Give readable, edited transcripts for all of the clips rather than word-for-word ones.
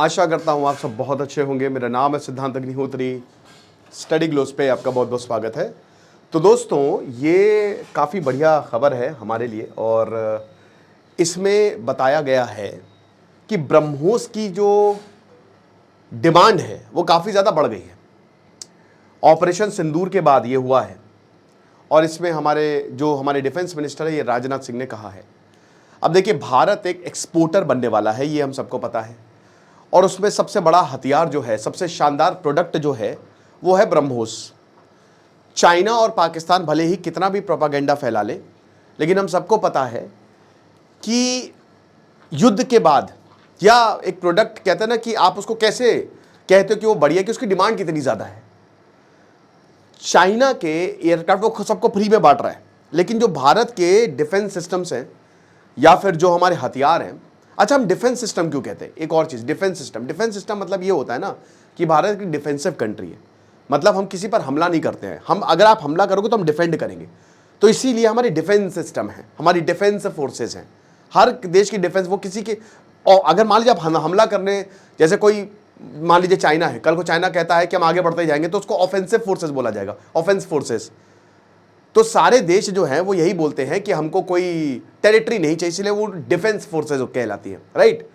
आशा करता हूँ आप सब बहुत अच्छे होंगे। मेरा नाम है सिद्धांत अग्निहोत्री। स्टडी ग्लोस पे आपका बहुत बहुत स्वागत है। तो दोस्तों, ये काफ़ी बढ़िया खबर है हमारे लिए और इसमें बताया गया है कि ब्रह्मोस की जो डिमांड है वो काफ़ी ज़्यादा बढ़ गई है। ऑपरेशन सिंदूर के बाद ये हुआ है और इसमें हमारे डिफेंस मिनिस्टर है, ये राजनाथ सिंह ने कहा है। अब देखिए, भारत एक एक्सपोर्टर बनने वाला है, ये हम सबको पता है। और उसमें सबसे बड़ा हथियार जो है, सबसे शानदार प्रोडक्ट जो है, वो है ब्रह्मोस। चाइना और पाकिस्तान भले ही कितना भी प्रोपागेंडा फैला ले, लेकिन हम सबको पता है कि युद्ध के बाद या एक प्रोडक्ट कहते हैं ना कि आप उसको कैसे कहते हो कि वो बढ़िया, कि उसकी डिमांड कितनी ज़्यादा है। चाइना के एयरक्राफ्ट वो सबको फ्री में बांट रहा है, लेकिन जो भारत के डिफेंस सिस्टम्स हैं या फिर जो हमारे हथियार हैं। अच्छा, हम डिफेंस सिस्टम क्यों कहते हैं? एक और चीज़, डिफेंस सिस्टम मतलब ये होता है ना कि भारत की डिफेंसिव कंट्री है, मतलब हम किसी पर हमला नहीं करते हैं। हम अगर आप हमला करोगे तो हम डिफेंड करेंगे, तो इसीलिए हमारी डिफेंस सिस्टम है, हमारी डिफेंस फोर्सेज हैं। हर देश की डिफेंस, वो किसी के, और अगर मान लीजिए आप हमला करने, जैसे कोई मान लीजिए चाइना है, कल को चाइना कहता है कि हम आगे बढ़ते जाएंगे, तो उसको ऑफेंसिव फोर्सेज बोला जाएगा, ऑफेंस फोर्सेज। तो सारे देश जो हैं वो यही बोलते हैं कि हमको कोई टेरिटरी नहीं चाहिए, इसलिए वो डिफेंस फोर्सेज कहलाती है, राइट।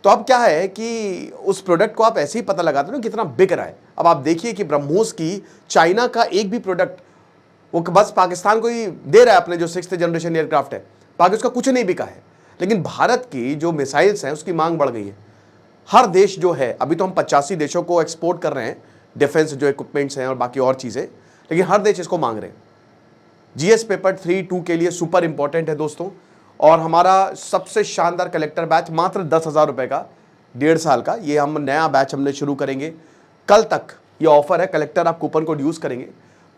तो अब क्या है कि उस प्रोडक्ट को आप ऐसे ही पता लगाते हो ना कितना बिक रहा है। अब आप देखिए कि ब्रह्मोस की चाइना का एक भी प्रोडक्ट वो बस पाकिस्तान को ही दे रहा है, अपने जो 6th जनरेशन एयरक्राफ्ट है, बाकी उसका कुछ नहीं बिका है। लेकिन भारत की जो मिसाइल्स हैं उसकी मांग बढ़ गई है। हर देश जो है, अभी तो हम 85 देशों को एक्सपोर्ट कर रहे हैं डिफेंस जो इक्विपमेंट्स हैं और बाकी और चीज़ें, लेकिन हर देश इसको मांग रहे हैं। जीएस पेपर 3-2 के लिए सुपर इंपॉर्टेंट है दोस्तों। और हमारा सबसे शानदार कलेक्टर बैच मात्र 10,000 रुपये का, 1.5 साल का, ये हम नया बैच हमने शुरू करेंगे। कल तक ये ऑफर है, कलेक्टर आप कूपन कोड यूज़ करेंगे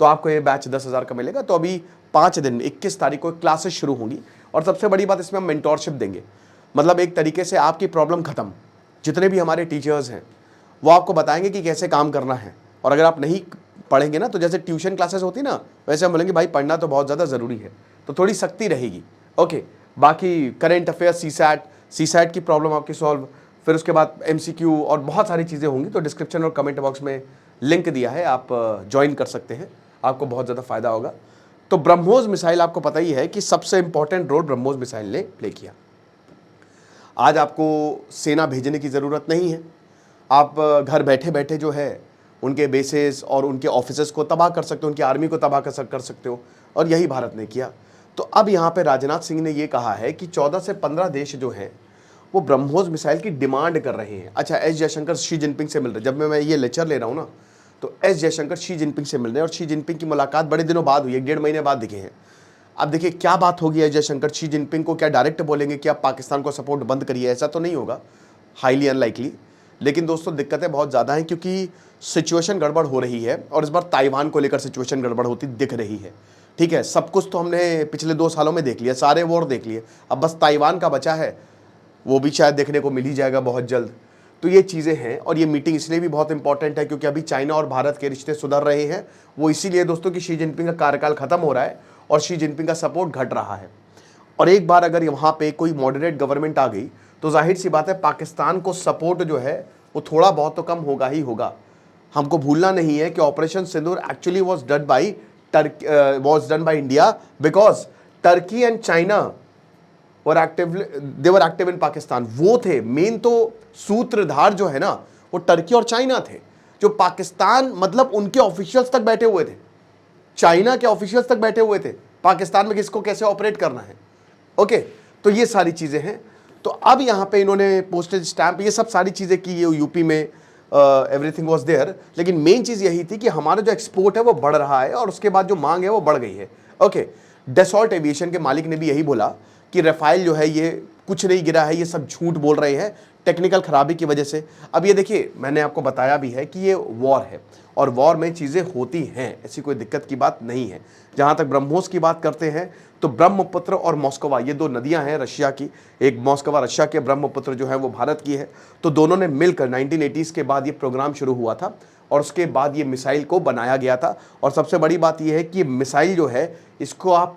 तो आपको ये बैच 10,000 का मिलेगा। तो अभी 5 दिन 21 तारीख को क्लासेस शुरू होंगी और सबसे बड़ी बात, इसमें हम मेंटोरशिप देंगे। मतलब एक तरीके से आपकी प्रॉब्लम ख़त्म। जितने भी हमारे टीचर्स हैं वो आपको बताएंगे कि कैसे काम करना है। और अगर आप नहीं पढ़ेंगे ना, तो जैसे ट्यूशन क्लासेस होती ना, वैसे हम बोलेंगे भाई पढ़ना तो बहुत ज़्यादा ज़रूरी है, तो थोड़ी सख्ती रहेगी। ओके, बाकी करेंट अफेयर्स, सीसैट की प्रॉब्लम आपकी सॉल्व, फिर उसके बाद एमसीक्यू और बहुत सारी चीज़ें होंगी। तो डिस्क्रिप्शन और कमेंट बॉक्स में लिंक दिया है, आप ज्वाइन कर सकते हैं, आपको बहुत ज़्यादा फायदा होगा। तो ब्रह्मोस मिसाइल, आपको पता ही है कि सबसे इंपॉर्टेंट रोल ब्रह्मोस मिसाइल ने प्ले किया। आज आपको सेना भेजने की ज़रूरत नहीं है, आप घर बैठे बैठे जो है उनके बेसेस और उनके ऑफिसेस को तबाह कर सकते हो, उनकी आर्मी को तबाह कर सकते हो, और यही भारत ने किया। तो अब यहाँ पे राजनाथ सिंह ने ये कहा है कि 14 से 15 देश जो हैं वो ब्रह्मोस मिसाइल की डिमांड कर रहे हैं। अच्छा, एस जयशंकर शी जिनपिंग से मिल रहे, जब मैं ये लेक्चर ले रहा हूँ ना, तो एस जयशंकर शी जिनपिंग से मिल रहे हैं, और शी जिनपिंग की मुलाकात बड़े दिनों बाद हुई, 1-1.5 महीने बाद दिखे हैं। अब देखिए क्या बात होगी, एस जयशंकर शी जिनपिंग को क्या डायरेक्ट बोलेंगे कि आप पाकिस्तान को सपोर्ट बंद करिए? ऐसा तो नहीं होगा, हाईली अनलाइकली। लेकिन दोस्तों, दिक्कतें बहुत ज़्यादा हैं क्योंकि सिचुएशन गड़बड़ हो रही है, और इस बार ताइवान को लेकर सिचुएशन गड़बड़ होती दिख रही है। ठीक है, सब कुछ तो हमने पिछले 2 सालों में देख लिया, सारे वॉर देख लिए, अब बस ताइवान का बचा है, वो भी शायद देखने को मिल ही जाएगा बहुत जल्द। तो ये चीज़ें हैं, और ये मीटिंग इसलिए भी बहुत इंपॉर्टेंट है क्योंकि अभी चाइना और भारत के रिश्ते सुधर रहे हैं। वो इसीलिए दोस्तों कि शी जिनपिंग का कार्यकाल खत्म हो रहा है और शी जिनपिंग का सपोर्ट घट रहा है। और एक बार अगर वहाँ पे कोई मॉडरेट गवर्नमेंट आ गई तो जाहिर सी बात है पाकिस्तान को सपोर्ट जो है वो थोड़ा बहुत तो कम होगा ही होगा। हमको भूलना नहीं है कि operation Sindoor actually was done by India because Turkey and China were active in Pakistan. वो थे मेन, तो सूत्रधार जो है ना वो टर्की और चाइना थे। जो पाकिस्तान, मतलब उनके ऑफिशियल्स तक बैठे हुए थे, चाइना के ऑफिशियल्स तक बैठे हुए थे पाकिस्तान में किसको कैसे ऑपरेट करना है। ओके, तो ये सारी चीज़ें हैं। तो अब यहाँ पे इन्होंने पोस्टेज स्टैंप, ये सब सारी चीज़ें की, ये यूपी में एवरीथिंग वाज देयर। लेकिन मेन चीज़ यही थी कि हमारा जो एक्सपोर्ट है वो बढ़ रहा है और उसके बाद जो मांग है वो बढ़ गई है। ओके, डसॉल्ट एविएशन के मालिक ने भी यही बोला कि राफेल जो है ये कुछ नहीं गिरा है, ये सब झूठ बोल रहे हैं टेक्निकल खराबी की वजह से। अब ये देखिए, मैंने आपको बताया भी है कि ये वॉर है और वॉर में चीज़ें होती हैं, ऐसी कोई दिक्कत की बात नहीं है। जहाँ तक ब्रह्मोस की बात करते हैं तो ब्रह्मपुत्र और मॉस्कोवा, ये 2 नदियाँ हैं रशिया की, एक मॉस्कोवा रशिया के, ब्रह्मपुत्र जो है वो भारत की है। तो दोनों ने मिलकर 1980s के बाद ये प्रोग्राम शुरू हुआ था और उसके बाद ये मिसाइल को बनाया गया था। और सबसे बड़ी बात ये है कि मिसाइल जो है इसको आप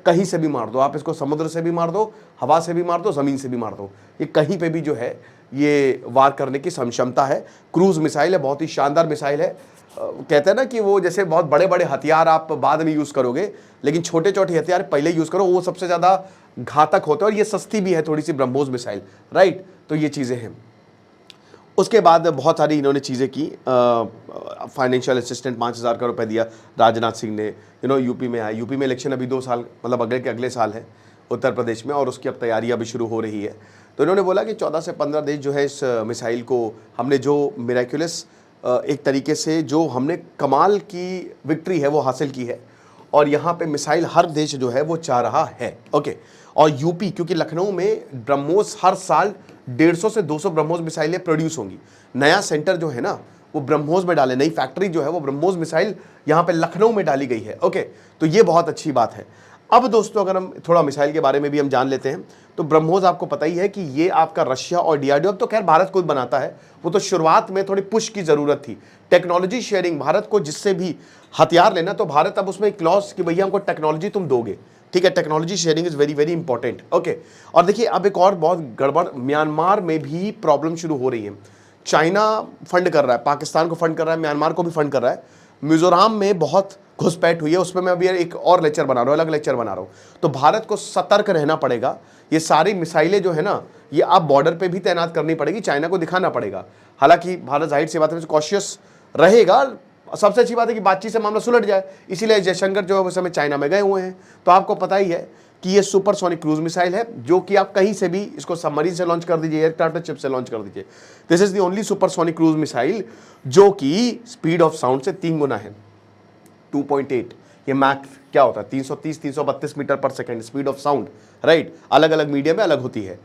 कहीं से भी मार दो, आप इसको समुद्र से भी मार दो, हवा से भी मार दो, ज़मीन से भी मार दो, ये कहीं पे भी जो है ये वार करने की क्षमता है। क्रूज मिसाइल है, बहुत ही शानदार मिसाइल है। कहते हैं ना कि वो जैसे बहुत बड़े बड़े हथियार आप बाद में यूज़ करोगे, लेकिन छोटे छोटे हथियार पहले यूज़ करो, वो सबसे ज़्यादा घातक होते हैं। और ये सस्ती भी है थोड़ी सी ब्रह्मोस मिसाइल, राइट। तो ये चीज़ें हैं। उसके बाद बहुत सारी इन्होंने चीज़ें की। फाइनेंशियल असिस्टेंट 5,000 करोड़ रुपए दिया राजनाथ सिंह ने। यूपी में आया, यूपी में इलेक्शन अभी 2 साल मतलब अगले साल है उत्तर प्रदेश में, और उसकी अब तैयारियां भी शुरू हो रही है। तो इन्होंने बोला कि 14 से 15 देश जो है इस मिसाइल को हमने जो मिराक्युलस एक तरीके से जो हमने कमाल की विक्ट्री है वो हासिल की है, और यहाँ पे मिसाइल हर देश जो है वो चाह रहा है। ओके। और यूपी, क्योंकि लखनऊ में ब्रह्मोस हर साल 150 से 200 ब्रह्मोस मिसाइलें प्रोड्यूस होंगी। नया सेंटर जो है ना वो ब्रह्मोस में डाले, नई फैक्ट्री जो है वो ब्रह्मोस मिसाइल यहाँ पे लखनऊ में डाली गई है। ओके, तो ये बहुत अच्छी बात है। अब दोस्तों अगर हम थोड़ा मिसाइल के बारे में भी हम जान लेते हैं, तो ब्रह्मोस आपको पता ही है कि ये आपका रशिया और डीआरडीओ, अब तो खैर भारत खुद बनाता है, वो तो शुरुआत में थोड़ी पुश की जरूरत थी, टेक्नोलॉजी शेयरिंग। भारत को जिससे भी हथियार लेना, तो भारत अब उसमें क्लॉज कि भैया हमको टेक्नोलॉजी तुम दोगे, ठीक है। Technology sharing is very very important. Okay. और देखिए अब एक और बहुत गड़बड़, म्यांमार में भी प्रॉब्लम शुरू हो रही है। चाइना फंड कर रहा है, पाकिस्तान को फंड कर रहा है, म्यांमार को भी फंड कर रहा है। मिजोरम में बहुत घुसपैठ हुई है, उसमें मैं अभी एक और लेक्चर बना रहा हूँ, अलग लेक्चर बना रहा हूँ। तो भारत को सतर्क रहना पड़ेगा। ये सारी मिसाइलें जो है ना, ये आप बॉर्डर पे भी तैनात करनी पड़ेगी, चाइना को दिखाना पड़ेगा। हालांकि भारत जाहिर सी बात है कॉशियस रहेगा। सबसे अच्छी बात है कि बातचीत से मामला सुलझ जाए, इसीलिए जयशंकर जो है उस समय चाइना में गए हुए हैं। तो आपको पता ही है कि ये सुपरसोनिक क्रूज मिसाइल है, जो कि आप कहीं से भी इसको सबमरीन से लॉन्च कर दीजिए, एयरक्राफ्ट चिप से लॉन्च कर दीजिए। This is the only supersonic cruise missile जो कि स्पीड ऑफ साउंड से 3 गुना है, 2.8। ये मैक क्या होता है, 330-332 मीटर पर second speed of sound, right. अलग अलग मीडियम में अलग होती है,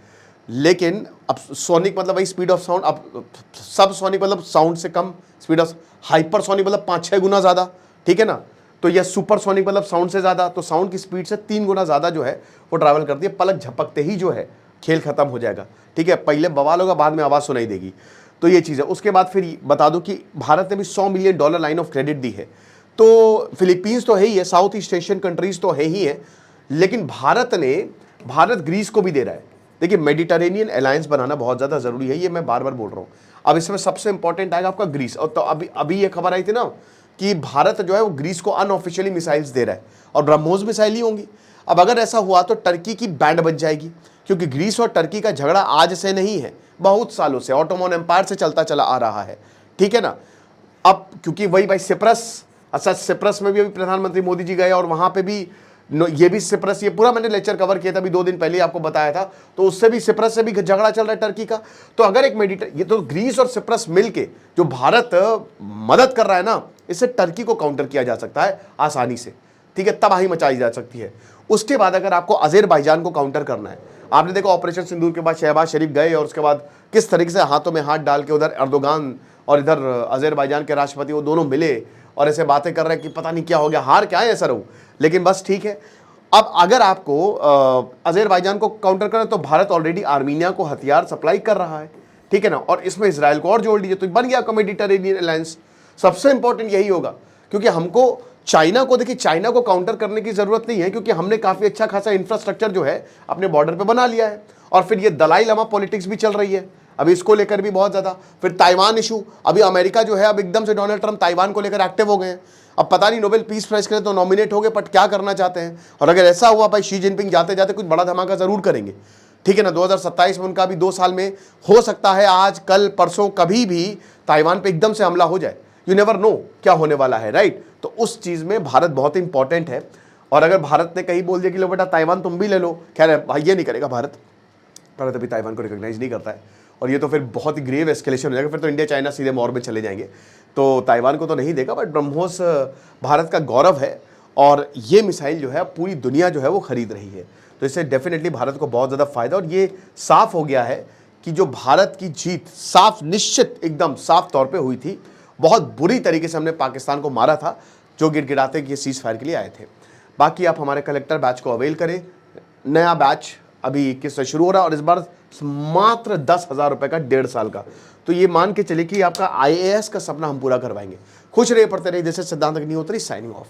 लेकिन अब सोनिक मतलब वही स्पीड ऑफ साउंड। अब सब सोनिक मतलब साउंड से कम स्पीड ऑफ, हाइपरसोनिक मतलब 5-6 गुना ज़्यादा, ठीक है ना। तो यह सुपरसोनिक मतलब साउंड से ज़्यादा, तो साउंड की स्पीड से 3 गुना ज़्यादा जो है वो ट्रैवल करती है। पलक झपकते ही जो है खेल खत्म हो जाएगा, ठीक है। पहले बवाल होगा, बाद में आवाज़ सुनाई देगी। तो ये चीज़ है। उसके बाद फिर बता दूं कि भारत ने भी $100 मिलियन लाइन ऑफ क्रेडिट दी है। तो फिलीपींस तो है ही है, साउथ ईस्ट एशियन कंट्रीज तो है ही है, लेकिन भारत ग्रीस को भी दे रहा है। देखिए मेडिटरेनियन अलायंस बनाना बहुत ज़्यादा ज़रूरी है, ये मैं बार बार बोल रहा हूँ। अब इसमें सबसे इंपॉर्टेंट आएगा आपका ग्रीस। और तो अभी ये खबर आई थी ना कि भारत जो है वो ग्रीस को अनऑफिशियली मिसाइल्स दे रहा है, और ब्रह्मोस मिसाइल ही होंगी। अब अगर ऐसा हुआ तो टर्की की बैंड बज जाएगी, क्योंकि ग्रीस और टर्की का झगड़ा आज से नहीं है, बहुत सालों से, ऑटोमन एम्पायर से चलता चला आ रहा है, ठीक है ना। अब क्योंकि वही भाई सिप्रस, अच्छा सिप्रस में भी अभी प्रधानमंत्री मोदी जी गए, और वहां पे भी ये भी सिप्रस, ये पूरा मैंने लेक्चर कवर किया था अभी 2 दिन पहले आपको बताया था। तो उससे भी सिप्रस से भी झगड़ा चल रहा है टर्की का। तो अगर एक ये तो ग्रीस और सिप्रस मिलके जो भारत मदद कर रहा है ना, इससे टर्की को काउंटर किया जा सकता है आसानी से, ठीक है, तबाही मचाई जा सकती है। उसके बाद अगर आपको अजरबैजान को काउंटर करना है, आपने देखा ऑपरेशन सिंदूर के बाद शहबाज शरीफ गए, और उसके बाद किस तरीके से हाथों में हाथ डाल के उधर एर्दोगान और इधर अजरबैजान के राष्ट्रपति वो दोनों मिले और ऐसे बातें कर रहे हैं कि पता नहीं क्या हो गया, हार क्या है ऐसा रहूं, लेकिन बस ठीक है। अब अगर आपको अजरबैजान को काउंटर करना, तो भारत ऑलरेडी आर्मीनिया को हथियार सप्लाई कर रहा है, ठीक है ना, और इसमें इसराइल को और जोड़ दीजिए, तो बन गया मेडिटरेनियन अलायंस। सबसे इंपॉर्टेंट यही होगा, क्योंकि हमको चाइना को, देखिए चाइना को काउंटर करने की जरूरत नहीं है, क्योंकि हमने काफी अच्छा खासा इंफ्रास्ट्रक्चर जो है अपने बॉर्डर पे बना लिया है। और फिर ये दलाई लामा पॉलिटिक्स भी चल रही है अभी, इसको लेकर भी बहुत ज्यादा। फिर ताइवान इशू, अभी अमेरिका जो है अब एकदम से डोनाल्ड ट्रंप ताइवान को लेकर एक्टिव हो गए हैं। अब पता नहीं नोबेल पीस प्राइज के लिए तो नॉमिनेट हो गए, बट क्या करना चाहते हैं। और अगर ऐसा हुआ भाई, शी जिनपिंग जाते जाते कुछ बड़ा धमाका जरूर करेंगे, ठीक है ना। 2027 में उनका भी 2 साल में हो सकता है, आज कल परसों कभी भी ताइवान पे एकदम से हमला हो जाए, यू नेवर नो क्या होने वाला है, राइट। तो उस चीज में भारत बहुत इंपॉर्टेंट है। और अगर भारत ने कहीं बोल दिया कि लो बेटा ताइवान तुम भी ले लो, खैर भाई ये नहीं करेगा भारत अभी ताइवान को रिकॉग्नाइज नहीं करता है, और ये तो फिर बहुत ही ग्रेव एस्केलेशन हो जाएगा, फिर तो इंडिया चाइना सीधे वॉर में चले जाएंगे। तो ताइवान को तो नहीं देगा, बट ब्रह्मोस भारत का गौरव है, और ये मिसाइल जो है पूरी दुनिया जो है वो खरीद रही है। तो इससे डेफिनेटली भारत को बहुत ज़्यादा फायदा, और ये साफ हो गया है कि जो भारत की जीत साफ निश्चित एकदम साफ तौर पे हुई थी। बहुत बुरी तरीके से हमने पाकिस्तान को मारा था, जो गिड़गिड़ाते कि सीज फायर के लिए आए थे। बाकी आप हमारे कलेक्टर बैच को अवेल करें, नया बैच अभी 21 से शुरू हो रहा है और इस बार मात्र 10,000 रुपए का 1.5 साल का। तो ये मान के चलिए कि आपका IAS का सपना हम पूरा करवाएंगे। खुश रहिए, पढ़ते रहिए। जैसे सिद्धांत अग्निहोत्री साइनिंग ऑफ।